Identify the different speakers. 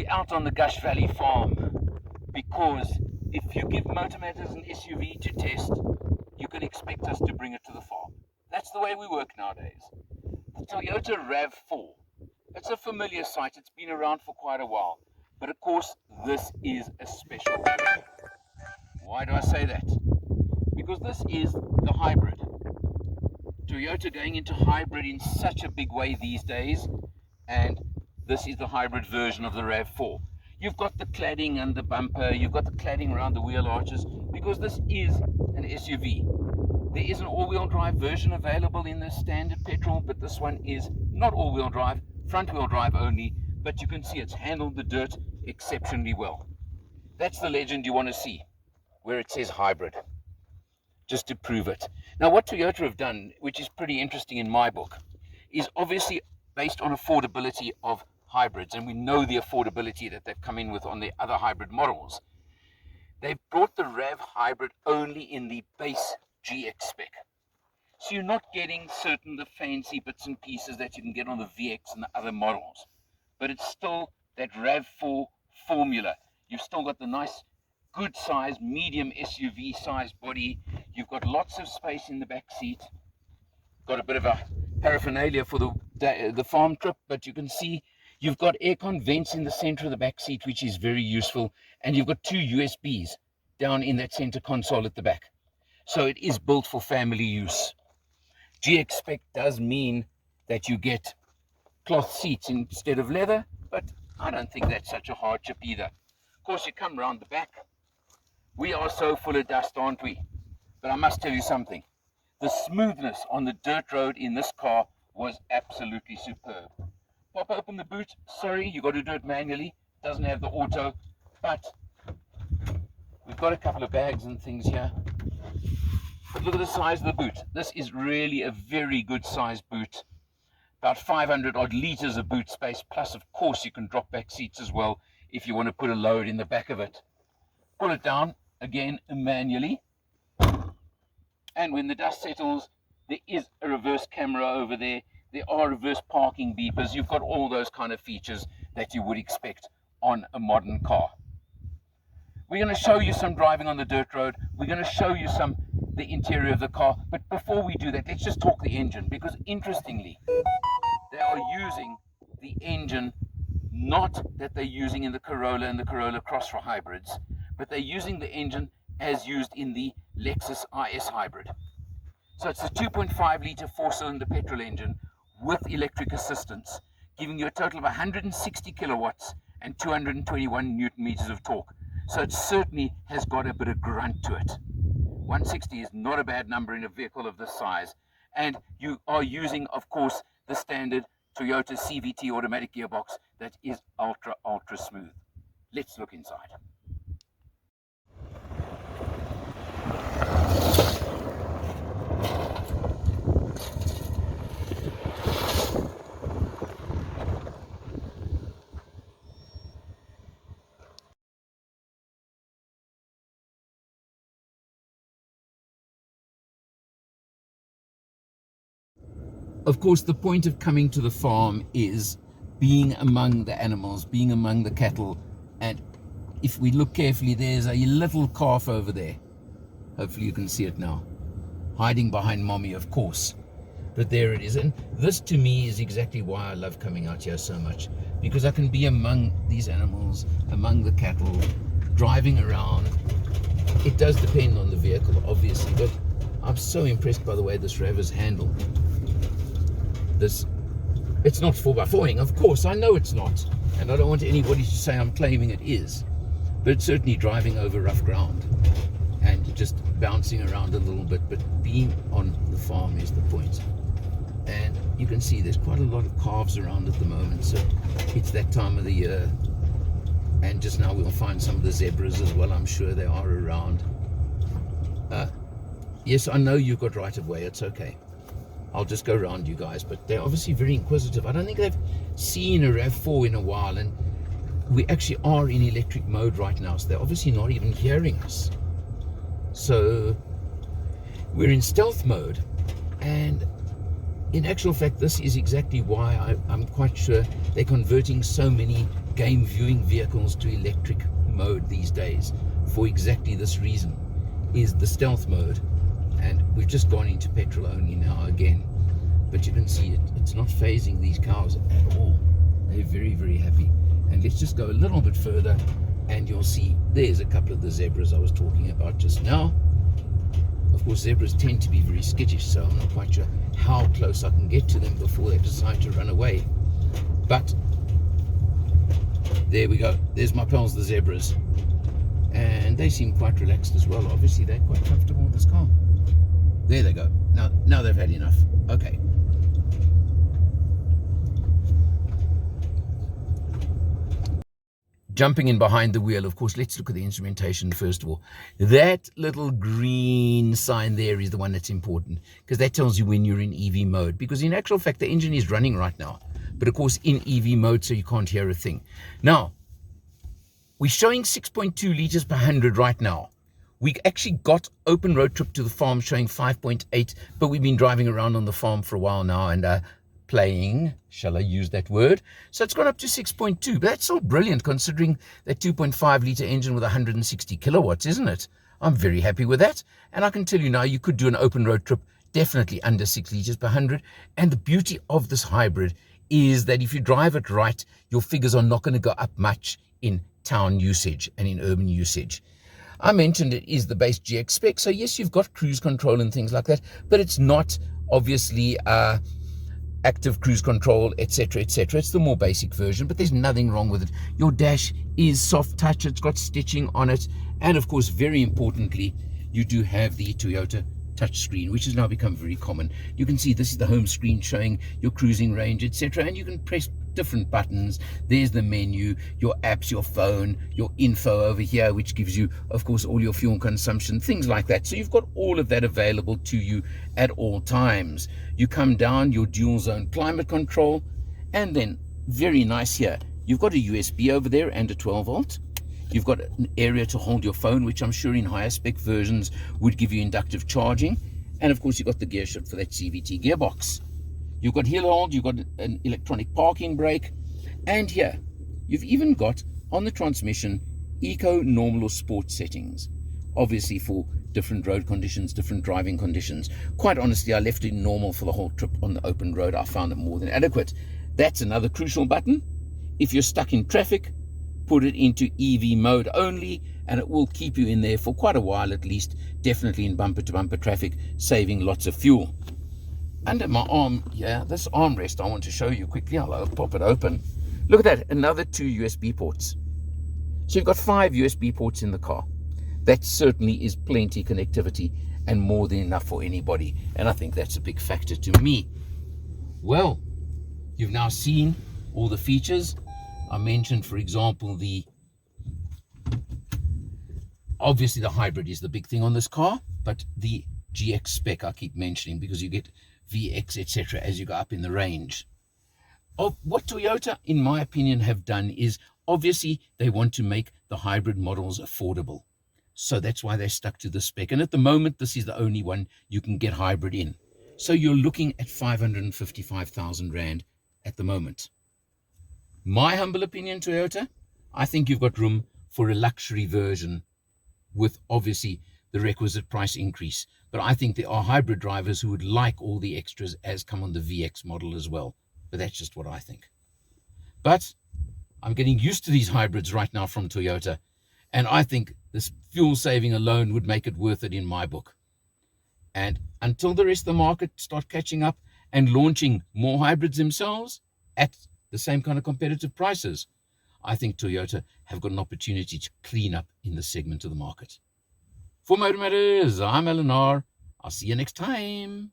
Speaker 1: we're out on the Gush Valley farm because if you give Motor Matters an SUV to test, you can expect us to bring it to the farm. That's the way we work nowadays. The Toyota RAV4. It's a familiar sight. It's been around for quite a while. But of course, this is a special version. Why do I say that? Because this is the hybrid. Toyota going into hybrid in such a big way these days, and this is the hybrid version of the RAV4. You've got the cladding and the bumper, you've got the cladding around the wheel arches, because this is an SUV. There is an all-wheel drive version available in the standard petrol, but this one is not all-wheel drive, front-wheel drive only, but you can see it's handled the dirt exceptionally well. That's the legend you want to see, where it says hybrid, just to prove it. Now, what Toyota have done, which is pretty interesting in my book, is obviously based on affordability of hybrids, and we know the affordability that they've come in with on the other hybrid models. They've brought the RAV hybrid only in the base GX spec. So you're not getting the fancy bits and pieces that you can get on the VX and the other models. But it's still that RAV4 formula. You've still got the nice, good size, medium SUV size body. You've got lots of space in the back seat. Got a bit of a paraphernalia for the farm trip, but you can see you've got aircon vents in the center of the back seat, which is very useful. And you've got 2 USBs down in that center console at the back. So it is built for family use. GX spec does mean that you get cloth seats instead of leather, but I don't think that's such a hardship either. Of course, you come around the back. We are so full of dust, aren't we? But I must tell you something. The smoothness on the dirt road in this car was absolutely superb. Pop open the boot. Sorry, you got to do it manually. It doesn't have the auto, but we've got a couple of bags and things here. But look at the size of the boot. This is really a very good size boot. About 500 odd liters of boot space. Plus, of course, you can drop back seats as well if you want to put a load in the back of it. Pull it down again manually. And when the dust settles, there is a reverse camera over there. There are reverse parking beepers. You've got all those kind of features that you would expect on a modern car. We're going to show you some driving on the dirt road. We're going to show you the interior of the car. But before we do that, let's just talk the engine, because interestingly, they are using the engine, not that they're using in the Corolla and the Corolla Cross for hybrids, but they're using the engine as used in the Lexus IS hybrid. So it's a 2.5 litre 4-cylinder petrol engine with electric assistance, giving you a total of 160 kilowatts and 221 newton meters of torque. So it certainly has got a bit of grunt to it. 160 is not a bad number in a vehicle of this size. And you are using, of course, the standard Toyota CVT automatic gearbox that is ultra smooth. Let's look inside. Of course, the point of coming to the farm is being among the animals, being among the cattle. And if we look carefully, there's a little calf over there. Hopefully you can see it now. Hiding behind mommy, of course. But there it is. And this to me is exactly why I love coming out here so much. Because I can be among these animals, among the cattle, driving around. It does depend on the vehicle, obviously. But I'm so impressed by the way this RAV is handled. It's not 4x4ing, of course, I know it's not, and I don't want anybody to say I'm claiming it is, but it's certainly driving over rough ground and just bouncing around a little bit, but being on the farm is the point. And you can see there's quite a lot of calves around at the moment, so it's that time of the year. And just now we'll find some of the zebras as well. I'm sure they are around. Yes, I know you've got right of way, it's okay. I'll just go around you guys, but they're obviously very inquisitive. I don't think they've seen a RAV4 in a while, and we actually are in electric mode right now, so they're obviously not even hearing us. So we're in stealth mode, and in actual fact, this is exactly why I'm quite sure they're converting so many game viewing vehicles to electric mode these days for exactly this reason, is the stealth mode. And we've just gone into petrol only now again, but you can see it's not phasing these cows at all. They're very, very happy. And let's just go a little bit further and you'll see there's a couple of the zebras I was talking about just now. Of course, zebras tend to be very skittish, so I'm not quite sure how close I can get to them before they decide to run away. But there we go. There's my pals, the zebras. And they seem quite relaxed as well. Obviously, they're quite comfortable with this car. There they go. Now they've had enough. Okay. Jumping in behind the wheel, of course, let's look at the instrumentation first of all. That little green sign there is the one that's important, because that tells you when you're in EV mode. Because in actual fact, the engine is running right now, but of course in EV mode, so you can't hear a thing. Now, we're showing 6.2 liters per 100 right now. We actually got open road trip to the farm showing 5.8, but we've been driving around on the farm for a while now and playing, shall I use that word? So it's gone up to 6.2, but that's still brilliant considering that 2.5 litre engine with 160 kilowatts, isn't it? I'm very happy with that. And I can tell you now, you could do an open road trip definitely under 6 litres per 100. And the beauty of this hybrid is that if you drive it right, your figures are not going to go up much in town usage and in urban usage. I mentioned it is the base GX spec, so yes, you've got cruise control and things like that, but it's not obviously active cruise control, etc., etc. It's the more basic version, but there's nothing wrong with it. Your dash is soft touch, it's got stitching on it, and of course, very importantly, you do have the Toyota touchscreen, which has now become very common. You can see this is the home screen showing your cruising range, etc., and you can press different buttons. There's the menu, your apps, your phone, your info over here, which gives you, of course, all your fuel consumption, things like that. So you've got all of that available to you at all times. You come down, your dual zone climate control, and then very nice here, you've got a USB over there and a 12 volt. You've got an area to hold your phone, which I'm sure in higher spec versions would give you inductive charging. And of course, you've got the gear shift for that CVT gearbox. You've got hill hold, you've got an electronic parking brake. And here, you've even got on the transmission, eco, normal or sport settings. Obviously for different road conditions, different driving conditions. Quite honestly, I left it normal for the whole trip on the open road. I found it more than adequate. That's another crucial button. If you're stuck in traffic, put it into EV mode only, and it will keep you in there for quite a while at least, definitely in bumper-to-bumper traffic, saving lots of fuel. Under my arm, yeah, this armrest I want to show you quickly. I'll pop it open. Look at that, another 2 USB ports. So you've got 5 USB ports in the car. That certainly is plenty connectivity and more than enough for anybody, and I think that's a big factor to me. Well, you've now seen all the features. I mentioned, for example, obviously the hybrid is the big thing on this car, but the GX spec I keep mentioning because you get VX, etc. as you go up in the range. What Toyota, in my opinion, have done is obviously they want to make the hybrid models affordable. So that's why they stuck to the spec. And at the moment, this is the only one you can get hybrid in. So you're looking at 555,000 Rand at the moment. My humble opinion, Toyota, I think you've got room for a luxury version with obviously the requisite price increase. But I think there are hybrid drivers who would like all the extras as come on the VX model as well. But that's just what I think. But I'm getting used to these hybrids right now from Toyota. And I think this fuel saving alone would make it worth it in my book. And until the rest of the market start catching up and launching more hybrids themselves at the same kind of competitive prices, I think Toyota have got an opportunity to clean up in this segment of the market. For Motor Matters, I'm Eleanor. I'll see you next time.